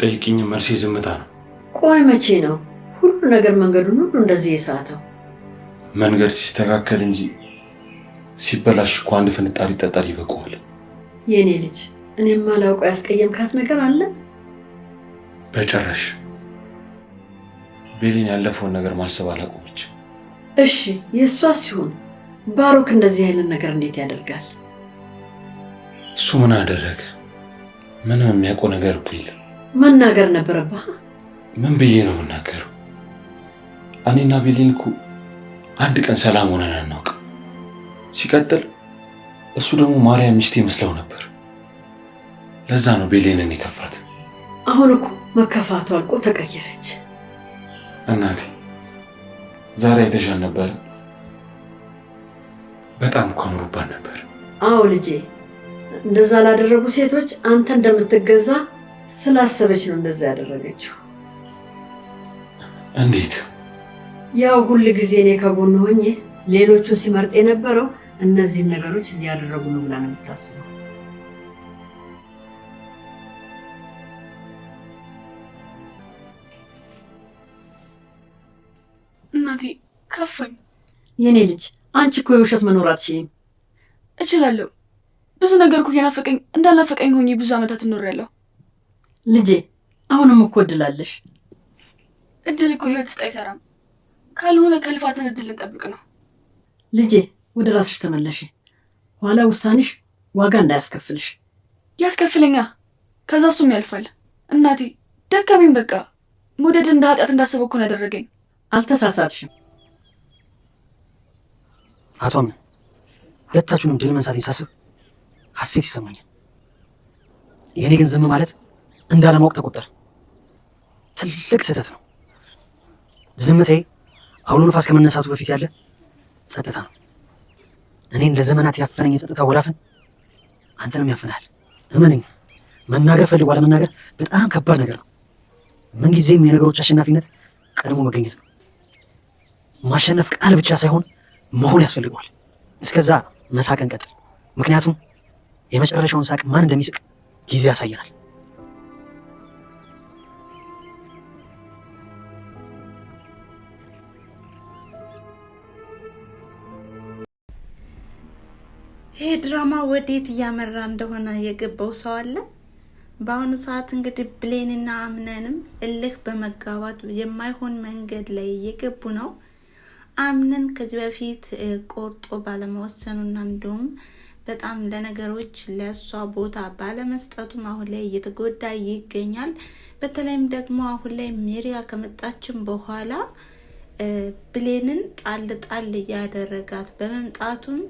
ብትጠይቅኝ መልሴ ዝምታ ነው። ቆይ መቼ ነው ሁሉ ነገር መንገዱን ሁሉ እንደዚህ የሳተው? መንገድ ሲስተካከል እንጂ ሲበላሽ እኮ አንድ ፍንጣሪ ጠጠር ይበቃዋል። የኔ ልጅ እኔማ ላውቀው ያስቀየምካት ነገር አለ? በጭራሽ። ቤሊን ያለፈውን ነገር ማሰብ አላቆመች። እሺ የእሷ ሲሆን ባሮክ እንደዚህ አይነት ነገር እንዴት ያደርጋል? እሱ ምን አደረገ? ምንም የሚያውቀው ነገር እኮ የለም። መናገር ነበረብህ። ምን ብዬ ነው የምናገረው? እኔና ቤሊን እኮ አንድ ቀን ሰላም ሆነን አናውቅም። ሲቀጥል እሱ ደግሞ ማርያም ሚስቴ መስለው ነበር። ለዛ ነው ቤሊንን የከፋት። አሁን እኮ መከፋቱ አልቆ ተቀየረች። እናቴ ዛሬ አይተሻል ነበር? በጣም እኮ አምሮባት ነበር። አዎ ልጄ፣ እንደዛ ላደረጉ ሴቶች አንተ እንደምትገዛ ስላሰበች ነው እንደዛ ያደረገችው። እንዴት? ያው ሁሉ ጊዜ እኔ ከጎን ሆኜ ሌሎቹ ሲመርጥ የነበረው እነዚህን ነገሮች እያደረጉ ነው ብላ ነው የምታስበው። እናቴ ከፋኝ። የኔ ልጅ አንቺ እኮ የውሸት መኖር አትችይም። እችላለሁ። ብዙ ነገር እኮ የናፈቀኝ እንዳልናፈቀኝ ሆኜ ብዙ ዓመታት እኖራለሁ። ልጄ አሁንም እኮ እድል አለሽ። እድል እኮ ህይወት ውስጥ አይሰራም። ካልሆነ ከልፋትን እድል እንጠብቅ ነው። ልጄ ወደ ራስሽ ተመለሽ። ኋላ ውሳኔሽ ዋጋ እንዳያስከፍልሽ። ያስከፍለኛ፣ ከዛ እሱም ያልፋል። እናቴ ደከመኝ። በቃ መውደድ እንደ ኃጢአት እንዳስበው እኮ ነው ያደረገኝ። አልተሳሳትሽም። አቶ አምነን ሁለታችሁንም ድል መንሳቴን ሳስብ ሀሴት ይሰማኛል። የኔ ግን ዝም ማለት እንዳለማወቅ ተቆጠረ። ትልቅ ስህተት ነው። ዝምታዬ አውሎ ነፋስ ከመነሳቱ በፊት ያለ ጸጥታ ነው። እኔን ለዘመናት ያፈነኝ የጸጥታ ወላፈን አንተንም ያፍናል። እመነኝ፣ መናገር ፈልጎ አለመናገር በጣም ከባድ ነገር ነው። ምንጊዜም የነገሮች አሸናፊነት ቀድሞ መገኘት ነው። ማሸነፍ ቃል ብቻ ሳይሆን መሆን ያስፈልገዋል። እስከዛ መሳቅን ቀጥል። ምክንያቱም የመጨረሻውን ሳቅ ማን እንደሚስቅ ጊዜ ያሳየናል። ይሄ ድራማ ወዴት እያመራ እንደሆነ የገባው ሰው አለ? በአሁኑ ሰዓት እንግዲህ ብሌንና አምነንም እልህ በመጋባት የማይሆን መንገድ ላይ እየገቡ ነው። አምነን ከዚህ በፊት ቆርጦ ባለመወሰኑና እንዲሁም በጣም ለነገሮች ለሷ ቦታ ባለመስጠቱም አሁን ላይ እየተጎዳ ይገኛል። በተለይም ደግሞ አሁን ላይ ሜሪያ ከመጣችን በኋላ ብሌንን ጣል ጣል እያደረጋት በመምጣቱም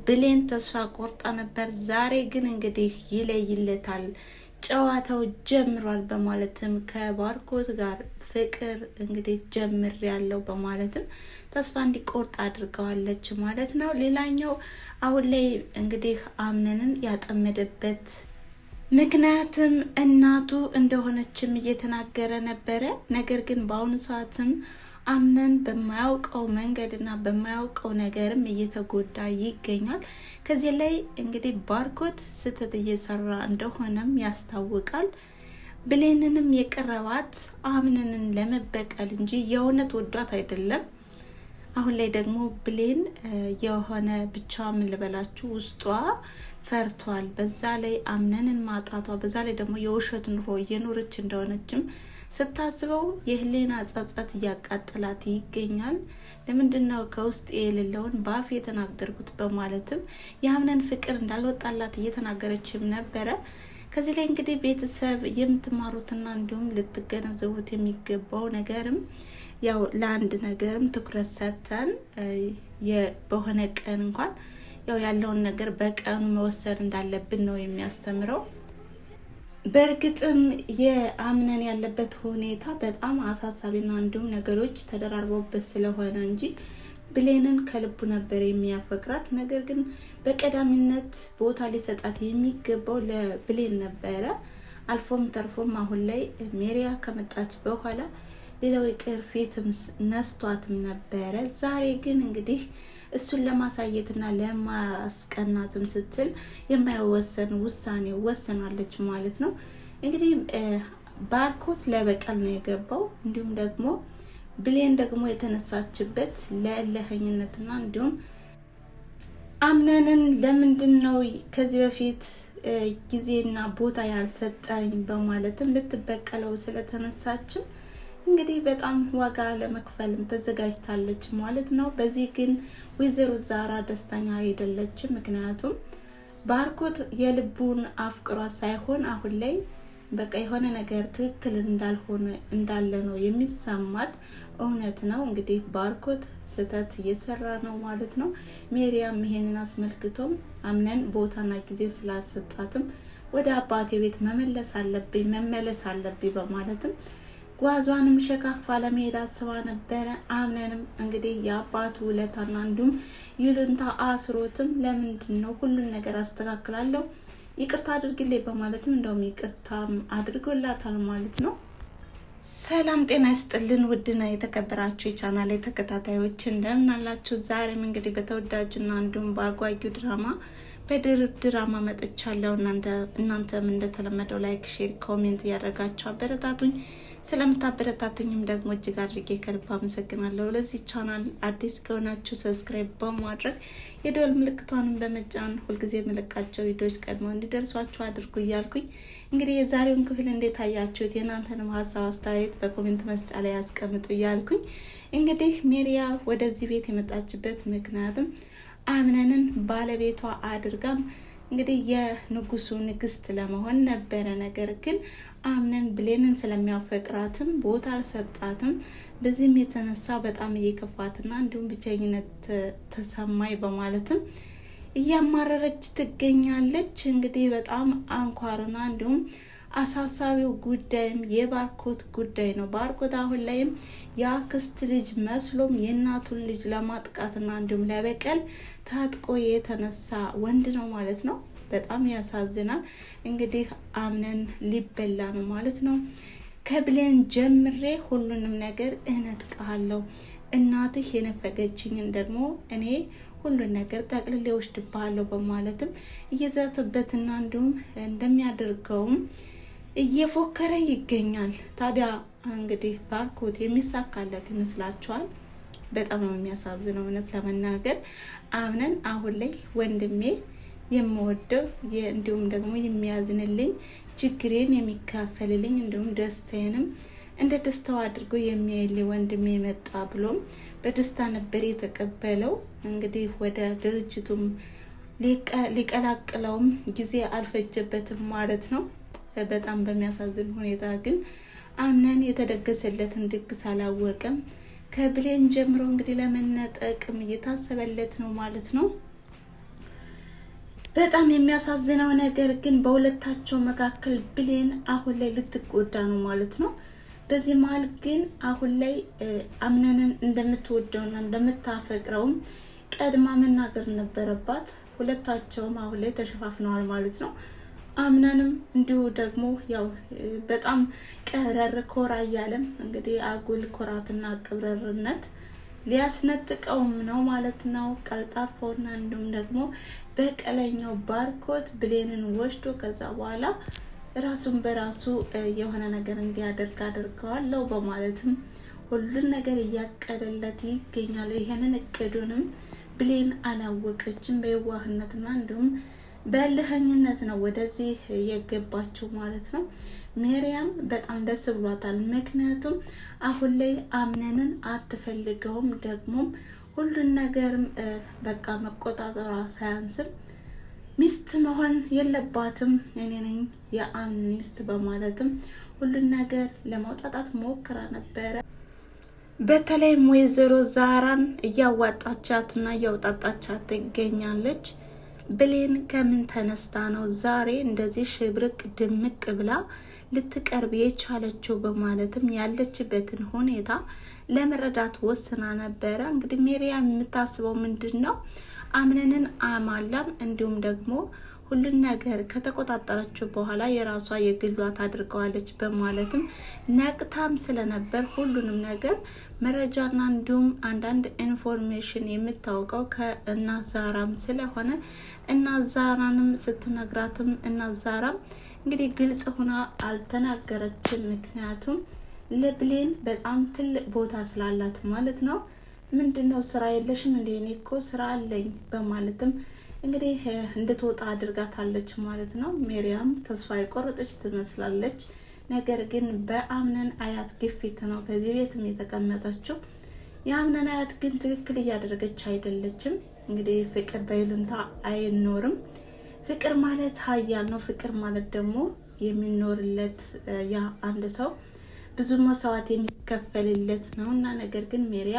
ብሌን ተስፋ ቆርጣ ነበር። ዛሬ ግን እንግዲህ ይለይለታል፣ ጨዋታው ጀምሯል በማለትም ከባርኮት ጋር ፍቅር እንግዲህ ጀምር ያለው በማለትም ተስፋ እንዲቆርጥ አድርገዋለች ማለት ነው። ሌላኛው አሁን ላይ እንግዲህ አምነንን ያጠመደበት ምክንያትም እናቱ እንደሆነችም እየተናገረ ነበረ። ነገር ግን በአሁኑ ሰዓትም አምነን በማያውቀው መንገድና በማያውቀው ነገርም እየተጎዳ ይገኛል። ከዚህ ላይ እንግዲህ ባርኮት ስህተት እየሰራ እንደሆነም ያስታውቃል። ብሌንንም የቀረባት አምነንን ለመበቀል እንጂ የእውነት ወዷት አይደለም። አሁን ላይ ደግሞ ብሌን የሆነ ብቻ ምን ልበላችሁ ውስጧ ፈርቷል። በዛ ላይ አምነንን ማጣቷ፣ በዛ ላይ ደግሞ የውሸት ኑሮ እየኖረች እንደሆነችም ስታስበው የህሊና ጸጸት እያቃጠላት ይገኛል። ለምንድነው ከውስጥ የሌለውን ባፍ የተናገርኩት በማለትም የአምነን ፍቅር እንዳልወጣላት እየተናገረችም ነበረ። ከዚህ ላይ እንግዲህ ቤተሰብ የምትማሩትና እንዲሁም ልትገነዘቡት የሚገባው ነገርም ያው ለአንድ ነገርም ትኩረት ሰጥተን በሆነ ቀን እንኳን ያው ያለውን ነገር በቀኑ መወሰን እንዳለብን ነው የሚያስተምረው። በእርግጥም የአምነን ያለበት ሁኔታ በጣም አሳሳቢና እንዲሁም ነገሮች ተደራርበውበት ስለሆነ እንጂ ብሌንን ከልቡ ነበር የሚያፈቅራት። ነገር ግን በቀዳሚነት ቦታ ሊሰጣት የሚገባው ለብሌን ነበረ። አልፎም ተርፎም አሁን ላይ ሜሪያ ከመጣች በኋላ ሌላው ይቅር ፊትም ነስቷትም ነበረ። ዛሬ ግን እንግዲህ እሱን ለማሳየትና ለማስቀናትም ስትል የማይወሰን ውሳኔ ወሰናለች ማለት ነው። እንግዲህ ባርኮት ለበቀል ነው የገባው። እንዲሁም ደግሞ ብሌን ደግሞ የተነሳችበት ለእልህኝነትና እንዲሁም አምነንን ለምንድን ነው ከዚህ በፊት ጊዜና ቦታ ያልሰጠኝ በማለትም ልትበቀለው ስለተነሳችም እንግዲህ በጣም ዋጋ ለመክፈልም ተዘጋጅታለች ማለት ነው። በዚህ ግን ወይዘሮ ዛራ ደስተኛ አይደለችም። ምክንያቱም ባርኮት የልቡን አፍቅሯት ሳይሆን አሁን ላይ በቃ የሆነ ነገር ትክክል እንዳለ ነው የሚሰማት። እውነት ነው እንግዲህ ባርኮት ስህተት እየሰራ ነው ማለት ነው። ሜሪያም ይሄንን አስመልክቶም አምነን ቦታና ጊዜ ስላልሰጣትም ወደ አባቴ ቤት መመለስ አለብኝ በማለትም ጓዟንም ሸካክፋ ለመሄድ አስባ ነበረ። አምነንም እንግዲህ የአባቱ ውለታና እንዲሁም ይሉንታ አስሮትም ለምንድን ነው ሁሉን ነገር አስተካክላለሁ ይቅርታ አድርግልኝ በማለትም እንደውም ይቅርታ አድርጎላታል ማለት ነው። ሰላም ጤና ይስጥልን ውድና የተከበራችሁ የቻናሌ ተከታታዮች እንደምን አላችሁ? ዛሬም እንግዲህ በተወዳጁና እንዲሁም በአጓጊው ድራማ በድርብ ድራማ መጥቻለሁ። እናንተም እንደተለመደው ላይክ፣ ሼር፣ ኮሜንት እያደረጋችሁ አበረታቱኝ። ስለምታበረታቱኝም ደግሞ እጅግ አድርጌ ከልብ አመሰግናለሁ። ለዚህ ቻናል አዲስ ከሆናችሁ ሰብስክራይብ በማድረግ የደወል ምልክቷንም በመጫን ሁልጊዜ የምለቃቸው ቪዲዮዎች ቀድሞ እንዲደርሷችሁ አድርጉ እያልኩኝ እንግዲህ የዛሬውን ክፍል እንዴት አያችሁት? የእናንተንም ሀሳብ አስተያየት በኮሜንት መስጫ ላይ ያስቀምጡ እያልኩኝ እንግዲህ ሜሪያ ወደዚህ ቤት የመጣችበት ምክንያትም አምነንን ባለቤቷ አድርጋም እንግዲህ የንጉሱ ንግስት ለመሆን ነበረ። ነገር ግን አምነን ብሌንን ስለሚያፈቅራትም ቦታ አልሰጣትም። በዚህም የተነሳ በጣም እየከፋትና እንዲሁም ብቸኝነት ተሰማኝ በማለትም እያማረረች ትገኛለች። እንግዲህ በጣም አንኳርና እንዲሁም አሳሳቢው ጉዳይም የባርኮት ጉዳይ ነው። ባርኮት አሁን ላይም የአክስት ልጅ መስሎም የእናቱን ልጅ ለማጥቃትና እንዲሁም ለበቀል ታጥቆ የተነሳ ወንድ ነው ማለት ነው። በጣም ያሳዝናል። እንግዲህ አምነን ሊበላ ነው ማለት ነው። ከብሌን ጀምሬ ሁሉንም ነገር እነጥቃለሁ፣ እናትህ የነፈገችኝን ደግሞ እኔ ሁሉን ነገር ጠቅልሌ ወስድብሃለሁ በማለትም እየዛተበትና እንዲሁም እንደሚያደርገውም እየፎከረ ይገኛል። ታዲያ እንግዲህ ባርኮት የሚሳካለት ይመስላችኋል? በጣም ነው የሚያሳዝነው እውነት ለመናገር። አምነን አሁን ላይ ወንድሜ የምወደው እንዲሁም ደግሞ የሚያዝንልኝ ችግሬን የሚካፈልልኝ እንዲሁም ደስታዬንም እንደ ደስታው አድርጎ የሚያይልኝ ወንድሜ መጣ ብሎም በደስታ ነበር የተቀበለው። እንግዲህ ወደ ድርጅቱም ሊቀላቅለውም ጊዜ አልፈጀበትም ማለት ነው። በጣም በሚያሳዝን ሁኔታ ግን አምነን የተደገሰለትን ድግስ አላወቀም። ከብሌን ጀምሮ እንግዲህ ለመነጠቅም እየታሰበለት ነው ማለት ነው። በጣም የሚያሳዝነው ነገር ግን በሁለታቸው መካከል ብሌን አሁን ላይ ልትጎዳ ነው ማለት ነው። በዚህ መሀል ግን አሁን ላይ አምነንን እንደምትወደውና እንደምታፈቅረውም ቀድማ መናገር ነበረባት። ሁለታቸውም አሁን ላይ ተሸፋፍነዋል ማለት ነው። አምነንም እንዲሁ ደግሞ ያው በጣም ቀብረር ኮራ እያለም እንግዲህ አጉል ኮራትና ቅብረርነት ሊያስነጥቀውም ነው ማለት ነው። ቀልጣፋውና እንዲሁም ደግሞ በቀለኛው ባርኮት ብሌንን ወስዶ ከዛ በኋላ ራሱን በራሱ የሆነ ነገር እንዲያደርግ አድርገዋለሁ በማለትም ሁሉን ነገር እያቀደለት ይገኛል። ይሄንን እቅዱንም ብሌን አላወቀችም። በየዋህነትና እንዲሁም በእልህኝነት ነው ወደዚህ የገባችው ማለት ነው። ሜሪያም በጣም ደስ ብሏታል። ምክንያቱም አሁን ላይ አምነንን አትፈልገውም። ደግሞ ሁሉን ነገርም በቃ መቆጣጠሯ ሳያንስም ሚስት መሆን የለባትም እኔ ነኝ የአምነን ሚስት በማለትም ሁሉን ነገር ለማውጣጣት ሞክራ ነበረ። በተለይም ወይዘሮ ዛራን እያዋጣቻትና እያውጣጣቻት ትገኛለች። ብሌን ከምን ተነስታ ነው ዛሬ እንደዚህ ሽብርቅ ድምቅ ብላ ልትቀርብ የቻለችው በማለትም ያለችበትን ሁኔታ ለመረዳት ወስና ነበረ። እንግዲህ ሜሪያም የምታስበው ምንድን ነው? አምነንን አማላም እንዲሁም ደግሞ ሁሉን ነገር ከተቆጣጠረችው በኋላ የራሷ የግሏ ታድርገዋለች በማለትም ነቅታም ስለነበር ሁሉንም ነገር መረጃና እንዲሁም አንዳንድ ኢንፎርሜሽን የምታውቀው ከእናት ዛራም ስለሆነ እናት ዛራንም ስትነግራትም እናት ዛራም እንግዲህ ግልጽ ሆና አልተናገረችም። ምክንያቱም ለብሌን በጣም ትልቅ ቦታ ስላላት ማለት ነው። ምንድነው ስራ የለሽም እንዴ? እኔ እኮ ስራ አለኝ በማለትም እንግዲህ እንድትወጣ አድርጋታለች ማለት ነው። ሜሪያም ተስፋ የቆረጠች ትመስላለች። ነገር ግን በአምነን አያት ግፊት ነው ከዚህ ቤትም የተቀመጠችው። የአምነን አያት ግን ትክክል እያደረገች አይደለችም። እንግዲህ ፍቅር በይሉንታ አይኖርም። ፍቅር ማለት ኃያል ነው። ፍቅር ማለት ደግሞ የሚኖርለት ያ አንድ ሰው ብዙ መስዋዕት የሚከፈልለት ነውና፣ ነገር ግን ሜሪያ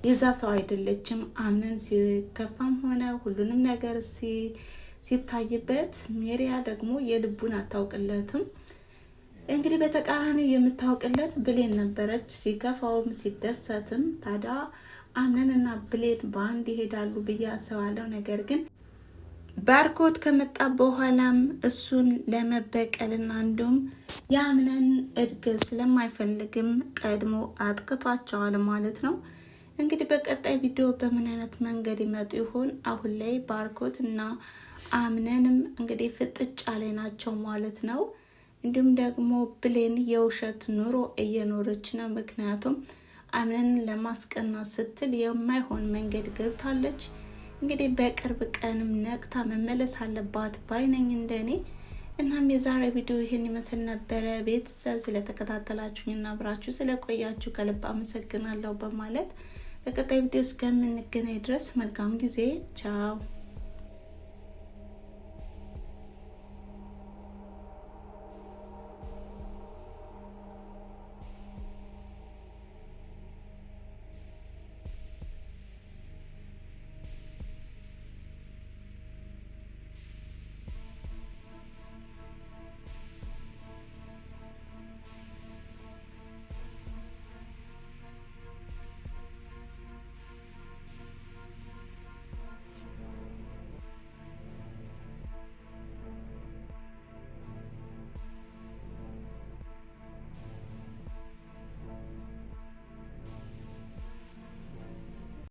የዛ ሰው አይደለችም። አምነን ሲከፋም ሆነ ሁሉንም ነገር ሲታይበት ሜሪያ ደግሞ የልቡን አታውቅለትም። እንግዲህ በተቃራኒው የምታውቅለት ብሌን ነበረች፣ ሲከፋውም ሲደሰትም። ታዲያ አምነንና ብሌን በአንድ ይሄዳሉ ብዬ አስባለሁ። ነገር ግን ባርኮት ከመጣ በኋላም እሱን ለመበቀልና እንዲሁም የአምነን እድገት ስለማይፈልግም ቀድሞ አጥቅቷቸዋል ማለት ነው። እንግዲህ በቀጣይ ቪዲዮ በምን አይነት መንገድ ይመጡ ይሆን? አሁን ላይ ባርኮት እና አምነንም እንግዲህ ፍጥጫ ላይ ናቸው ማለት ነው። እንዲሁም ደግሞ ብሌን የውሸት ኑሮ እየኖረች ነው። ምክንያቱም አምነንን ለማስቀናት ስትል የማይሆን መንገድ ገብታለች። እንግዲህ በቅርብ ቀንም ነቅታ መመለስ አለባት ባይነኝ እንደኔ። እናም የዛሬ ቪዲዮ ይህን ይመስል ነበረ። ቤተሰብ ስለተከታተላችሁኝና አብራችሁ ስለቆያችሁ ከልብ አመሰግናለሁ በማለት በቀጣይ ቪዲዮ እስከምንገናኝ ድረስ መልካም ጊዜ። ቻው።